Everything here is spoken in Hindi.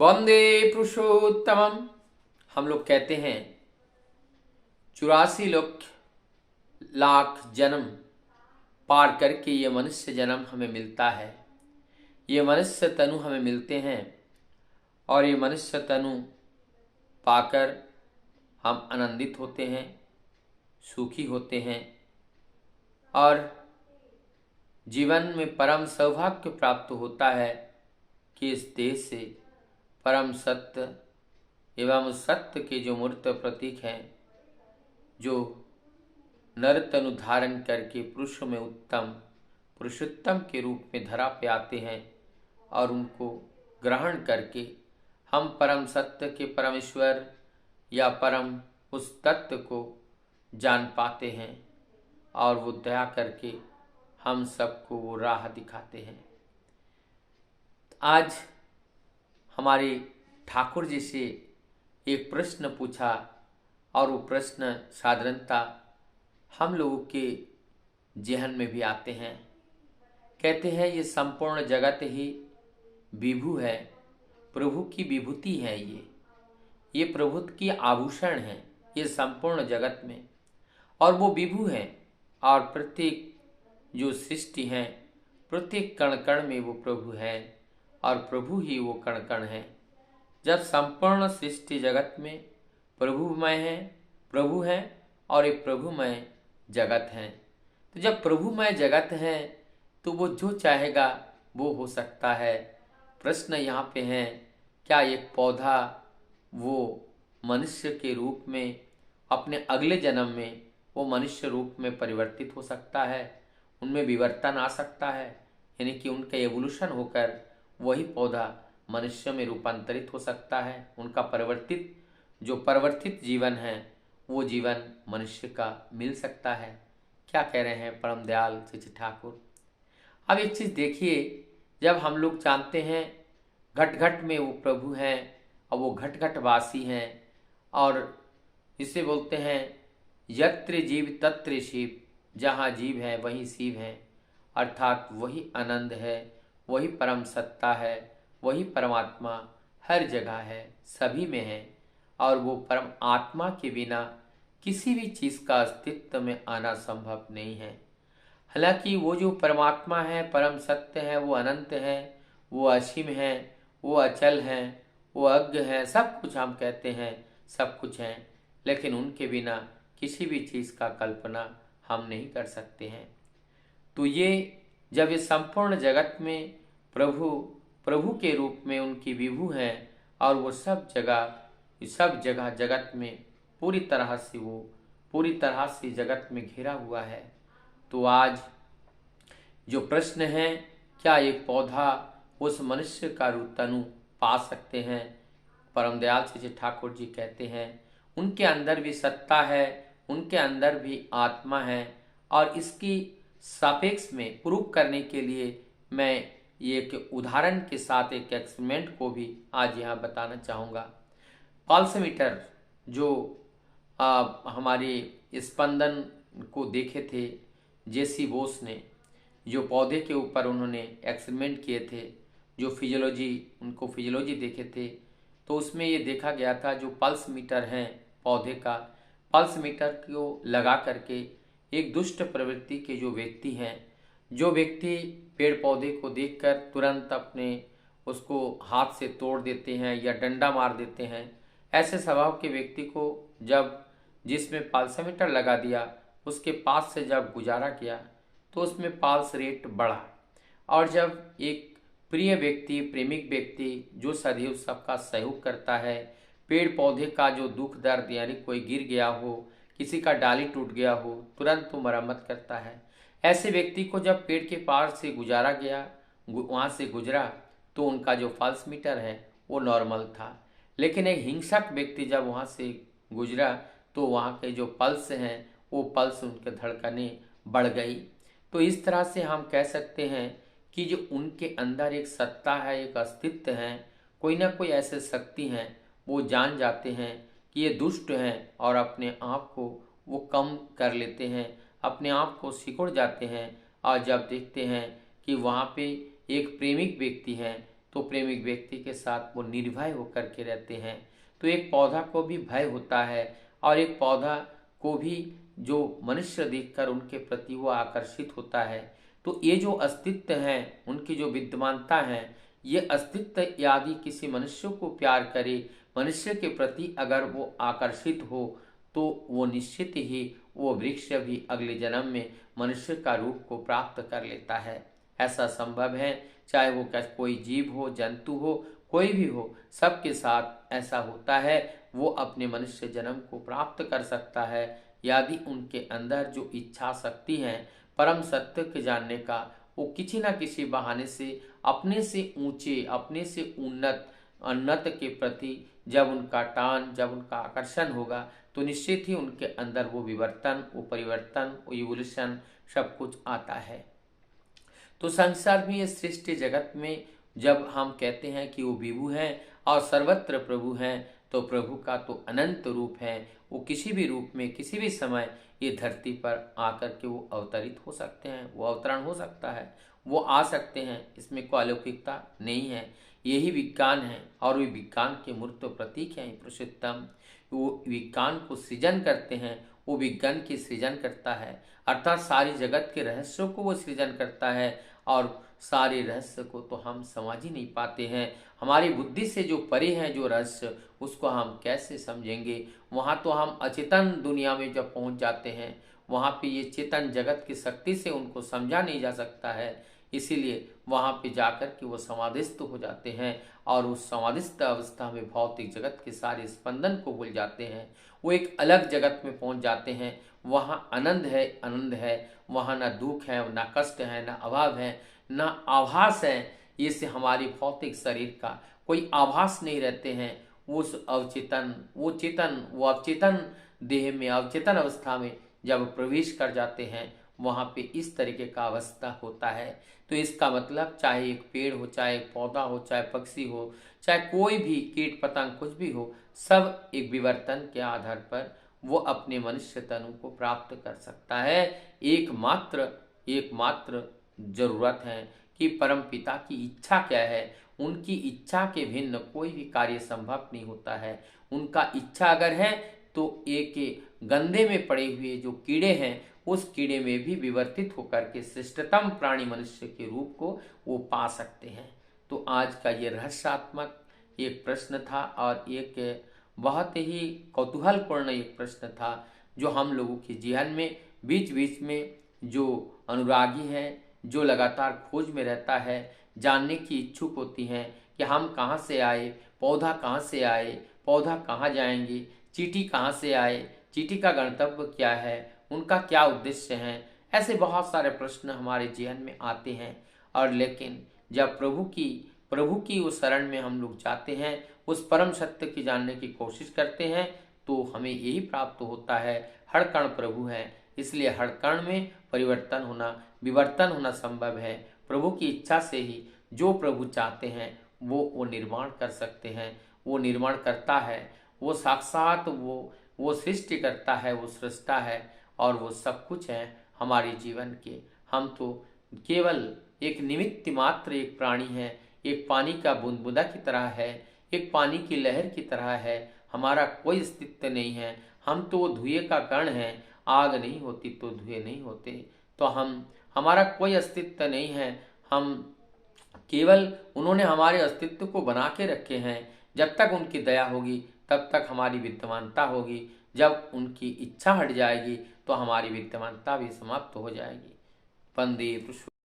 वंदे पुरुषोत्तमम। हम लोग कहते हैं 84 लाख जन्म पार करके ये मनुष्य जन्म हमें मिलता है। ये मनुष्य तनु हमें मिलते हैं और ये मनुष्य तनु पाकर हम आनंदित होते हैं, सुखी होते हैं और जीवन में परम सौभाग्य प्राप्त होता है कि इस देश से परम सत्य एवं उस सत्य के जो मूर्त प्रतीक हैं, जो नर तनु धारण करके पुरुष में उत्तम पुरुषोत्तम के रूप में धरा पे आते हैं और उनको ग्रहण करके हम परम सत्य के परमेश्वर या परम उस तत्व को जान पाते हैं और वो दया करके हम सबको वो राह दिखाते हैं। आज हमारे ठाकुर जी से एक प्रश्न पूछा और वो प्रश्न साधारणता हम लोगों के जेहन में भी आते हैं। कहते हैं ये संपूर्ण जगत ही विभु है, प्रभु की विभूति है। ये प्रभु की आभूषण है ये संपूर्ण जगत में, और वो विभु है और प्रत्येक जो सृष्टि है प्रत्येक कण कण में वो प्रभु है और प्रभु ही वो कण कण है। जब संपूर्ण सृष्टि जगत में प्रभुमय है, प्रभु है और एक प्रभुमय जगत है, तो जब प्रभुमय जगत है तो वो जो चाहेगा वो हो सकता है। प्रश्न यहाँ पे है, क्या एक पौधा वो मनुष्य के रूप में अपने अगले जन्म में वो मनुष्य रूप में परिवर्तित हो सकता है, उनमें विवर्तन आ सकता है, यानी कि उनका एवोल्यूशन होकर वही पौधा मनुष्य में रूपांतरित हो सकता है। उनका परिवर्तित जीवन है वो जीवन मनुष्य का मिल सकता है। क्या कह रहे हैं परम दयाल श्री ठाकुर। अब एक चीज़ देखिए, जब हम लोग जानते हैं घट घट में वो प्रभु हैं और वो घट घट वासी हैं, और इसे बोलते हैं यत्र जीव तत्र शिव, जहाँ जीव है वहीं शिव है, अर्थात वही आनंद है, वही परम सत्ता है, वही परमात्मा हर जगह है, सभी में है। और वो परम आत्मा के बिना किसी भी चीज़ का अस्तित्व में आना संभव नहीं है। हालांकि वो जो परमात्मा है, परम सत्य है, वो अनंत है, वो असीम है, वो अचल है, वो अज्ञ है, सब कुछ हम कहते हैं सब कुछ है, लेकिन उनके बिना किसी भी चीज़ का कल्पना हम नहीं कर सकते हैं। तो ये जब ये संपूर्ण जगत में प्रभु के रूप में उनकी विभु हैं और वो सब जगह जगत में पूरी तरह से जगत में घिरा हुआ है, तो आज जो प्रश्न है, क्या एक पौधा उस मनुष्य का तनु पा सकते हैं। परम दयाल श्री ठाकुर जी कहते हैं उनके अंदर भी सत्ता है, उनके अंदर भी आत्मा है, और इसकी सापेक्ष में प्रूव करने के लिए मैं ये एक उदाहरण के साथ एक एक्सपेरिमेंट को भी आज यहाँ बताना चाहूँगा। पल्स मीटर जो हमारे स्पंदन को देखे थे जेसी बोस ने, जो पौधे के ऊपर उन्होंने एक्सपेरिमेंट किए थे, जो फिजियोलॉजी देखे थे, तो उसमें ये देखा गया था जो पल्स मीटर है पौधे का, पल्स मीटर को लगा करके एक दुष्ट प्रवृत्ति के जो व्यक्ति हैं, जो व्यक्ति पेड़ पौधे को देखकर तुरंत अपने उसको हाथ से तोड़ देते हैं या डंडा मार देते हैं, ऐसे स्वभाव के व्यक्ति को जब जिसमें पल्स मीटर लगा दिया उसके पास से जब गुजारा किया तो उसमें पल्स रेट बढ़ा। और जब एक प्रिय व्यक्ति, प्रेमिक व्यक्ति जो सदैव सबका सहयोग करता है, पेड़ पौधे का जो दुख दर्द, यानी कोई गिर गया हो, किसी का डाली टूट गया हो, तुरंत वो मरम्मत करता है। ऐसे व्यक्ति को जब पेड़ के पास से गुजारा गया, वहाँ से गुजरा, तो उनका जो पल्स मीटर है वो नॉर्मल था। लेकिन एक हिंसक व्यक्ति जब वहाँ से गुजरा तो वहाँ के जो पल्स हैं वो पल्स उनके धड़कने बढ़ गई। तो इस तरह से हम कह सकते हैं कि जो उनके अंदर एक सत्ता है, एक अस्तित्व है, कोई ना कोई ऐसे शक्ति हैं, वो जान जाते हैं कि ये दुष्ट हैं और अपने आप को वो कम कर लेते हैं, अपने आप को सिकुड़ जाते हैं। और जब देखते हैं कि वहाँ पे एक प्रेमिक व्यक्ति है तो प्रेमिक व्यक्ति के साथ वो निर्भय होकर के रहते हैं। तो एक पौधा को भी भय होता है और एक पौधा को भी जो मनुष्य देखकर उनके प्रति वो आकर्षित होता है। तो ये जो अस्तित्व हैं, उनकी जो विद्यमानता है, ये अस्तित्व यदि किसी मनुष्य को प्यार करे, मनुष्य के प्रति अगर वो आकर्षित हो, तो वो निश्चित ही वो वृक्ष भी अगले जन्म में मनुष्य का रूप को प्राप्त कर लेता है। ऐसा संभव है, चाहे वो कोई जीव हो, जंतु हो, कोई भी हो, सबके साथ ऐसा होता है। वो अपने मनुष्य जन्म को प्राप्त कर सकता है यदि उनके अंदर जो इच्छा शक्ति है परम सत्य के जानने का, वो किसी न किसी बहाने से अपने से ऊंचे, अपने से उन्नत के प्रति जब उनका टान, जब उनका आकर्षण होगा, तो निश्चित ही उनके अंदर वो विवर्तन, वो परिवर्तन, वो इवोल्यूशन सब कुछ आता है। तो संसार में, ये सृष्टि जगत में जब हम कहते हैं कि वो विभु हैं और सर्वत्र प्रभु हैं, तो प्रभु का तो अनंत रूप है। वो किसी भी रूप में, किसी भी समय ये धरती पर आकर के वो अवतरित हो सकते हैं, वो अवतरण हो सकता है, वो आ सकते हैं। इसमें कोई अलौकिकता नहीं है। यही विज्ञान है और वे विज्ञान के मूर्त प्रतीक हैं। पुरुषोत्तम वो विज्ञान को सृजन करते हैं, वो विज्ञान की सृजन करता है, अर्थात सारी जगत के रहस्यों को वो सृजन करता है। और सारे रहस्य को तो हम समझ ही नहीं पाते हैं। हमारी बुद्धि से जो परे हैं जो रहस्य, उसको हम कैसे समझेंगे। वहाँ तो हम अचेतन दुनिया में जब पहुँच जाते हैं, वहाँ पे ये चेतन जगत की शक्ति से उनको समझा नहीं जा सकता है। इसीलिए वहाँ पे जाकर के वो समाधिस्थ हो जाते हैं और उस समाधिस्थ अवस्था में भौतिक जगत के सारे स्पंदन को भूल जाते हैं। वो एक अलग जगत में पहुँच जाते हैं। वहाँ आनंद है, आनंद है। वहाँ ना दुख है, ना कष्ट है, ना अभाव है, ना आभास है। ये से हमारी भौतिक शरीर का कोई आभास नहीं रहते हैं। उस अवचेतन, वो चेतन, वो अवचेतन देह में, अवचेतन अवस्था में जब प्रवेश कर जाते हैं, वहाँ पे इस तरीके का अवस्था होता है। तो इसका मतलब चाहे एक पेड़ हो, चाहे एक पौधा हो, चाहे पक्षी हो, चाहे कोई भी कीट पतंग कुछ भी हो, सब एक विवर्तन के आधार पर वो अपने मनुष्य तनु को प्राप्त कर सकता है। एकमात्र जरूरत है कि परम पिता की इच्छा क्या है। उनकी इच्छा के भिन्न कोई भी कार्य संभव नहीं होता है। उनका इच्छा अगर है तो एक गंदे में पड़े हुए जो कीड़े हैं, उस कीड़े में भी विवर्तित होकर के श्रेष्ठतम प्राणी मनुष्य के रूप को वो पा सकते हैं। तो आज का ये रहस्यात्मक एक प्रश्न था और एक बहुत ही कौतूहलपूर्ण एक प्रश्न था, जो हम लोगों के जीवन में बीच बीच में जो अनुरागी है, जो लगातार खोज में रहता है, जानने की इच्छुक होती हैं कि हम कहाँ से आए, पौधा कहाँ से आए, पौधा कहाँ जाएंगे, चींटी कहाँ से आए, चींटी का गंतव्य क्या है, उनका क्या उद्देश्य है। ऐसे बहुत सारे प्रश्न हमारे जीवन में आते हैं। और लेकिन जब प्रभु की उस शरण में हम लोग जाते हैं, उस परम सत्य की जानने की कोशिश करते हैं, तो हमें यही प्राप्त होता है, हर कण प्रभु है। इसलिए हर कण में परिवर्तन होना, विवर्तन होना संभव है। प्रभु की इच्छा से ही जो प्रभु चाहते हैं वो निर्माण कर सकते हैं, वो निर्माण करता है, वो साक्षात वो सृष्टि करता है, वो सृष्टा है और वो सब कुछ है हमारे जीवन के। हम तो केवल एक निमित्त मात्र एक प्राणी है, एक पानी का बूंदा की तरह है, एक पानी की लहर की तरह है। हमारा कोई अस्तित्व नहीं है। हम तो धुएं का कण हैं। आग नहीं होती तो धुएं नहीं होते। तो हमारा कोई अस्तित्व नहीं है। हम केवल उन्होंने हमारे अस्तित्व को बना के रखे हैं। जब तक उनकी दया होगी तब तक हमारी विद्यमानता होगी। जब उनकी इच्छा हट जाएगी तो हमारी विद्यमानता भी समाप्त हो जाएगी। वंदे पुरुष।